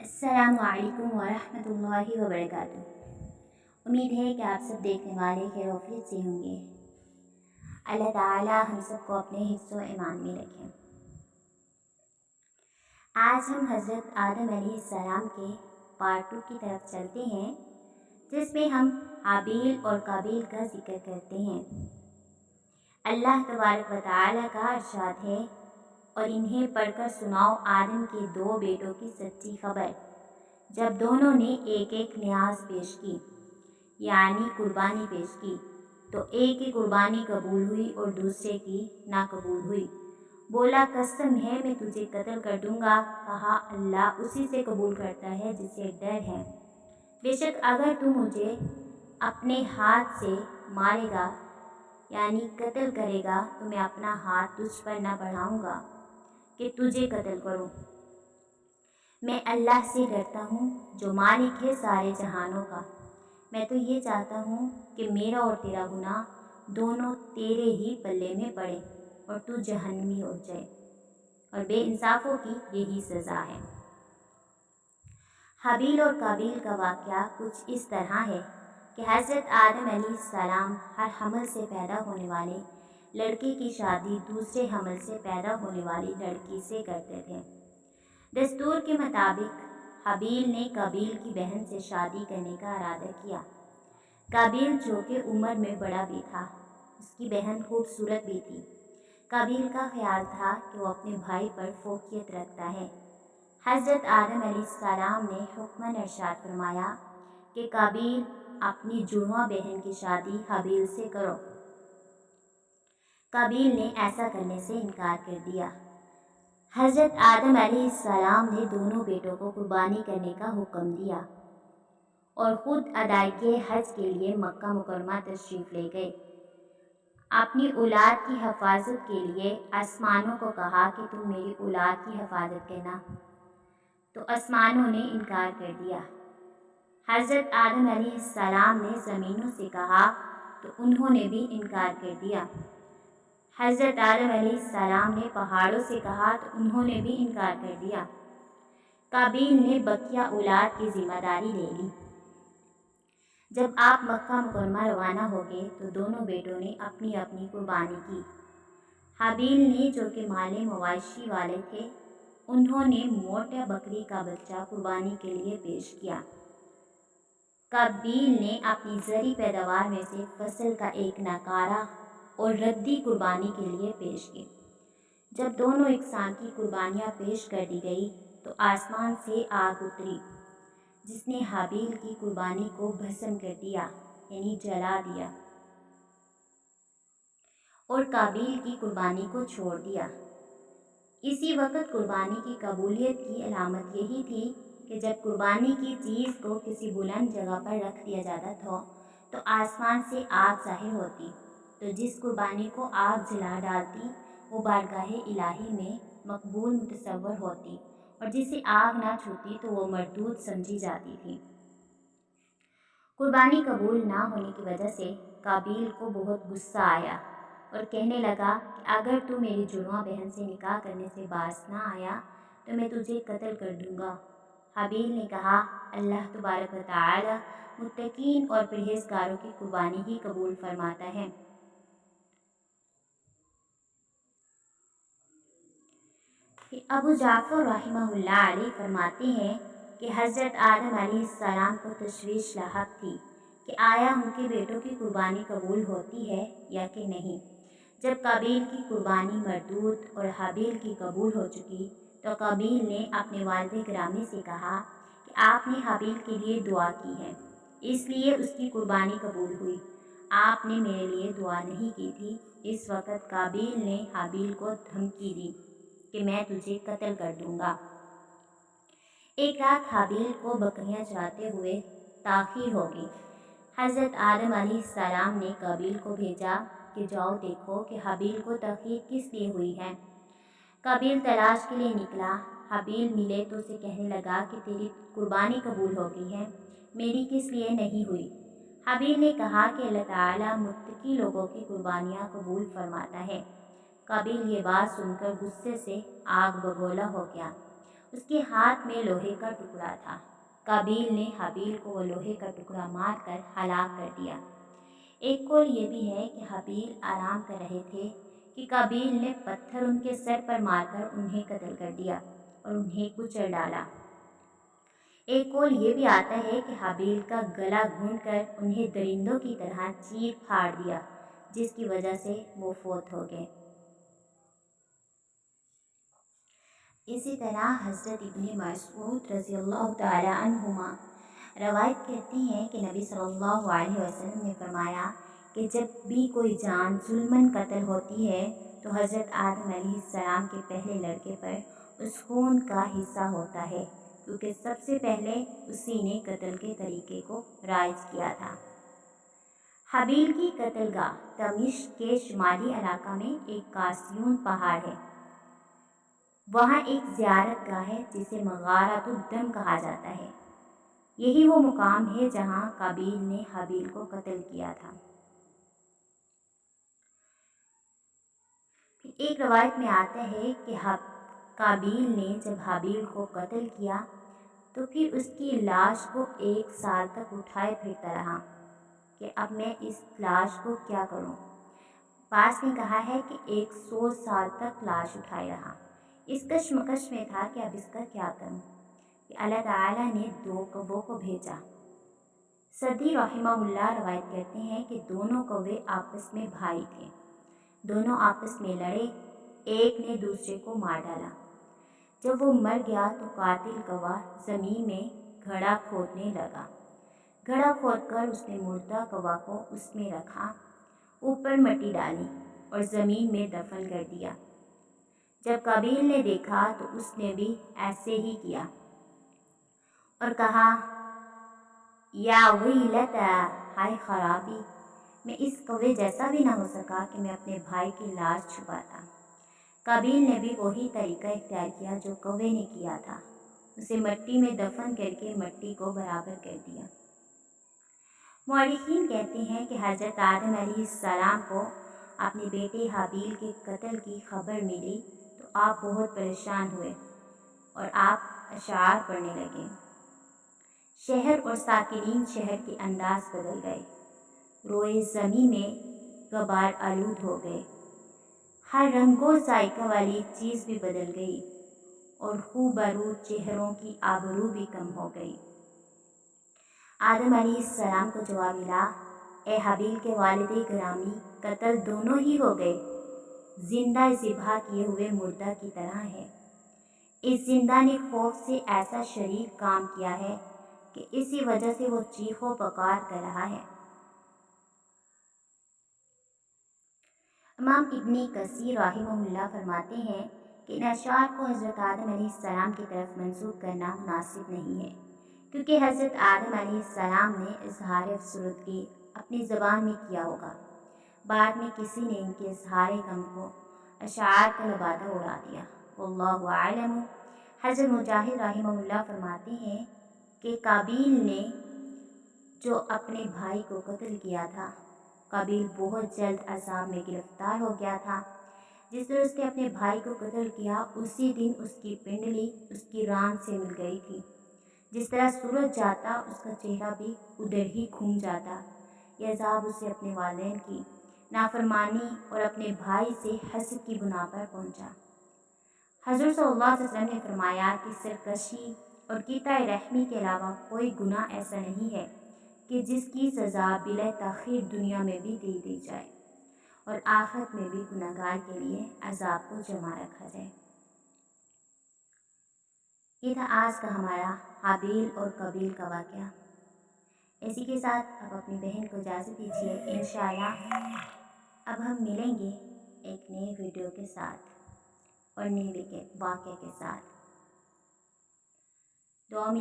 अस्सलामुअलैकुम वरहमतुल्लाहि वबरकातुहू। उम्मीद है कि आप सब देखने वाले खैरियत से होंगे। अल्लाह ताला हम सबको अपने हिफ्ज़ व ईमान में रखें। आज हम हज़रत आदम अलैहिस्सलाम के पार्ट 2 की तरफ चलते हैं, जिसमें हम हाबील और काबील का जिक्र करते हैं। अल्लाह तबारक व तआला का इरशाद है, और इन्हें पढ़कर सुनाओ आदम के 2 बेटों की सच्ची खबर, जब दोनों ने एक एक न्याज पेश की, यानी कुर्बानी पेश की, तो एक की कुर्बानी कबूल हुई और दूसरे की ना कबूल हुई। बोला, कसम है मैं तुझे कत्ल कर दूंगा। कहा, अल्लाह उसी से कबूल करता है जिसे डर है। बेशक अगर तू मुझे अपने हाथ से मारेगा यानी कत्ल करेगा, तो मैं अपना हाथ तुझ पर न बढ़ाऊंगा कि तुझे कत्ल करूं। मैं अल्लाह से डरता हूँ जो मालिक है सारे जहानों का। मैं तो ये चाहता हूँ कि मेरा और तेरा गुनाह दोनों तेरे ही पल्ले में पड़े और तू जहन्नमी हो जाए, और बेइंसाफों की यही सज़ा है। हाबील और काबील का वाक़या कुछ इस तरह है कि हज़रत आदम अलैहिस्सलाम हर हमल से पैदा होने वाले लड़के की शादी दूसरे हमल से पैदा होने वाली लड़की से करते थे। दस्तूर के मुताबिक हाबील ने काबील की बहन से शादी करने का इरादा किया। काबील जो कि उम्र में बड़ा भी था, उसकी बहन खूबसूरत भी थी। काबील का ख्याल था कि वो अपने भाई पर फोकियत रखता है। हज़रत आदम अलैहिस्सलाम ने हुक्मन इरशाद फरमाया कि काबील अपनी जुड़वा बहन की शादी हाबील से करो। काबील ने ऐसा करने से इनकार कर दिया। हज़रत आदम अलैहिस्सलाम ने दोनों बेटों को कुर्बानी करने का हुक्म दिया और ख़ुद अदायगी हज के लिए मक्का मुकरमा तशरीफ़ ले गए। अपनी औलाद की हिफाजत के लिए आसमानों को कहा कि तुम मेरी औलाद की हिफाजत करना, तो आसमानों ने इनकार कर दिया। हज़रत आदम अलैहिस्सलाम ने ज़मीनों से कहा, तो उन्होंने भी इनकार कर दिया। हज़रत आदम अलैहिस्सलाम ने पहाड़ों से कहा, तो उन्होंने भी इनकार कर दिया। काबील ने बकिया औलाद की ज़िम्मेदारी ले ली। जब आप मक्का मुकरमा रवाना हो गए, तो दोनों बेटों ने अपनी अपनी कुर्बानी की। हाबील ने, जो कि माले मवाशी वाले थे, उन्होंने मोटा बकरी का बच्चा कुर्बानी के लिए पेश किया। काबील ने अपनी ज़री पैदावार में से फसल का एक नकारा और रद्दी कुर्बानी के लिए पेश की। जब दोनों इकसां की कुर्बानियाँ पेश कर दी गई, तो आसमान से आग उतरी, जिसने हाबील की कुर्बानी को भस्म कर दिया यानी जला दिया, और काबील की कुर्बानी को छोड़ दिया। इसी वक्त कुर्बानी की कबूलियत की अलामत यही थी कि जब कुर्बानी की चीज़ को किसी बुलंद जगह पर रख दिया जाता था, तो आसमान से आग ज़ाहिर होती, तो जिस कुर्बानी को आग जला डालती वो बारगाह इलाही में मकबूल मुतसव्वर होती, और जिसे आग ना छूती तो वो मरदूद समझी जाती थी। कुर्बानी कबूल ना होने की वजह से काबील को बहुत गुस्सा आया और कहने लगा कि अगर तू मेरी जुड़वा बहन से निकाह करने से बाज ना आया, तो मैं तुझे कत्ल कर दूंगा। हाबील ने कहा, अल्लाह तबारक व तआला मुत्तकीन और परहेज़गारों की कुर्बानी ही कबूल फरमाता है। अबू जाफ़र रहमहुल्लाह अलैह फरमाते हैं कि हज़रत आदम अलैहिस्सलाम को तशवीश लाहक थी कि आया उनके बेटों की कुर्बानी कबूल होती है या कि नहीं। जब काबील की कुर्बानी मरदूद और हाबील की कबूल हो चुकी, तो काबील ने अपने वालिद गिरामी से कहा कि आपने हाबील के लिए दुआ की है, इसलिए उसकी कुर्बानी कबूल हुई। आपने मेरे लिए दुआ नहीं की थी। इस वक्त काबील ने हाबील को धमकी दी कि मैं तुझे कत्ल कर दूंगा। एक रात हाबील को बकरियां चराते हुए ताख़ीर हो गई। हज़रत आदम अलैहिस्सलाम ने काबील को भेजा कि जाओ देखो कि हाबील को ताख़ीर किस लिए हुई है। काबील तलाश के लिए निकला। हाबील मिले तो उसे कहने लगा कि तेरी कुर्बानी कबूल हो गई है, मेरी किस लिए नहीं हुई। हाबील ने कहा कि अल्लाह ताला मुत्तकी लोगों की कुर्बानियाँ कबूल फरमाता है। काबील ये बात सुनकर गुस्से से आग बगोला हो गया اس کے ہاتھ میں لوہے کا ٹکڑا تھا۔ قابیل نے حابیل کو وہ لوہے کا ٹکڑا مار کر ہلاک کر دیا۔ ایک قول یہ بھی ہے کہ حابیل آرام کر رہے تھے کہ قابیل نے پتھر ان کے سر پر مار کر انہیں قتل کر دیا اور انہیں کچل ڈالا۔ ایک قول یہ بھی آتا ہے کہ حابیل کا گلا گھونٹ کر انہیں درندوں کی طرح چیر پھاڑ دیا، جس کی وجہ سے وہ فوت ہو گئے۔ اسی طرح حضرت ابن مسعود رضی اللہ تعالی عنہما روایت کرتی ہیں کہ نبی صلی اللہ علیہ وسلم نے فرمایا کہ جب بھی کوئی جان ظلماً قتل ہوتی ہے تو حضرت آدم علیہ السلام کے پہلے لڑکے پر اس خون کا حصہ ہوتا ہے، کیونکہ سب سے پہلے اسی نے قتل کے طریقے کو رائج کیا تھا۔ حابیل کی قتل گاہ دمشق کے شمالی علاقہ میں ایک کاسیون پہاڑ ہے۔ وہاں ایک زیارت گاہ ہے جسے مغارۃ الدم کہا جاتا ہے۔ یہی وہ مقام ہے جہاں قابیل نے حابیل کو قتل کیا تھا۔ پھر ایک روایت میں آتا ہے کہ قابیل نے جب حابیل کو قتل کیا تو پھر اس کی لاش کو 1 سال تک اٹھائے پھرتا رہا کہ اب میں اس لاش کو کیا کروں۔ بعض نے کہا ہے کہ 100 سال تک لاش اٹھائے رہا۔ اس کشمکش میں تھا کہ اب اس کا کیا کروں، کہ اللہ تعالیٰ نے 2 کووں کو بھیجا۔ سدی رحمہ اللہ روایت کرتے ہیں کہ دونوں کوے آپس میں بھائی تھے، دونوں آپس میں لڑے، ایک نے دوسرے کو مار ڈالا۔ جب وہ مر گیا تو قاتل کوا زمین میں گڑھا کھودنے لگا۔ گڑھا کھود کر اس نے مردہ کوا کو اس میں رکھا، اوپر مٹی ڈالی اور زمین میں دفن کر دیا۔ جب قابیل نے دیکھا تو اس نے بھی ایسے ہی کیا اور کہا، یا ویلتا، ہائے خرابی، میں اس کوے جیسا بھی نہ ہو سکا کہ میں اپنے بھائی کی لاش چھپاتا۔ قابیل نے بھی وہی طریقہ اختیار کیا جو کوے نے کیا تھا، اسے مٹی میں دفن کر کے مٹی کو برابر کر دیا۔ مورخین کہتے ہیں کہ حضرت آدم علیہ السلام کو اپنے بیٹے حابیل کے قتل کی خبر ملی تو آپ بہت پریشان ہوئے اور آپ اشعار پڑھنے لگے۔ شہر اور ساکنین شہر کے انداز بدل گئے، روئے زمین میں غبار آلود ہو گئے، ہر رنگ و ذائقہ والی چیز بھی بدل گئی اور خو برو چہروں کی آبرو بھی کم ہو گئی۔ آدم علیہ السلام کو جواب ملا، اے حابیل کے والد گرامی، قتل دونوں ہی ہو گئے، زندہ ذبح کیے ہوئے مردہ کی طرح ہے۔ اس زندہ نے خوف سے ایسا شریر کام کیا ہے کہ اسی وجہ سے وہ چیخ و پکار کر رہا ہے۔ امام ابن کثیر رحمہ اللہ فرماتے ہیں کہ ان اشعار کو حضرت آدم علیہ السلام کی طرف منسوب کرنا مناسب نہیں ہے، کیونکہ حضرت آدم علیہ السلام نے اظہار افسردگی اپنی زبان میں کیا ہوگا، بعد میں کسی نے ان کے اظہار غم کو اشعار کا لبادہ اڑا دیا، واللہ اعلم۔ حضرت مجاہد رحمہ اللہ فرماتے ہیں کہ قابیل نے جو اپنے بھائی کو قتل کیا تھا، قابیل بہت جلد عذاب میں گرفتار ہو گیا تھا۔ جس دن اس نے اپنے بھائی کو قتل کیا اسی دن اس کی پنڈلی اس کی ران سے مل گئی تھی۔ جس طرح سورج جاتا اس کا چہرہ بھی ادھر ہی گھوم جاتا۔ یہ عذاب اسے اپنے والدین کی نافرمانی اور اپنے بھائی سے حسد کی بنا پر پہنچا۔ حضور صلی اللہ علیہ وسلم نے فرمایا کہ سرکشی اور قطع رحمی کے علاوہ کوئی گناہ ایسا نہیں ہے کہ جس کی سزا بلا تاخیر دنیا میں بھی دے دی جائے اور آخرت میں بھی گناہگار کے لیے عذاب کو جمع رکھا جائے۔ یہ تھا آج کا ہمارا حابیل اور قابیل کا واقعہ۔ اسی کے ساتھ اب اپنی بہن کو اجازت دیجیے، انشاءاللہ اب ہم ملیں گے ایک نئے ویڈیو کے ساتھ اور نئے واقعے کے ساتھ۔ دعا میں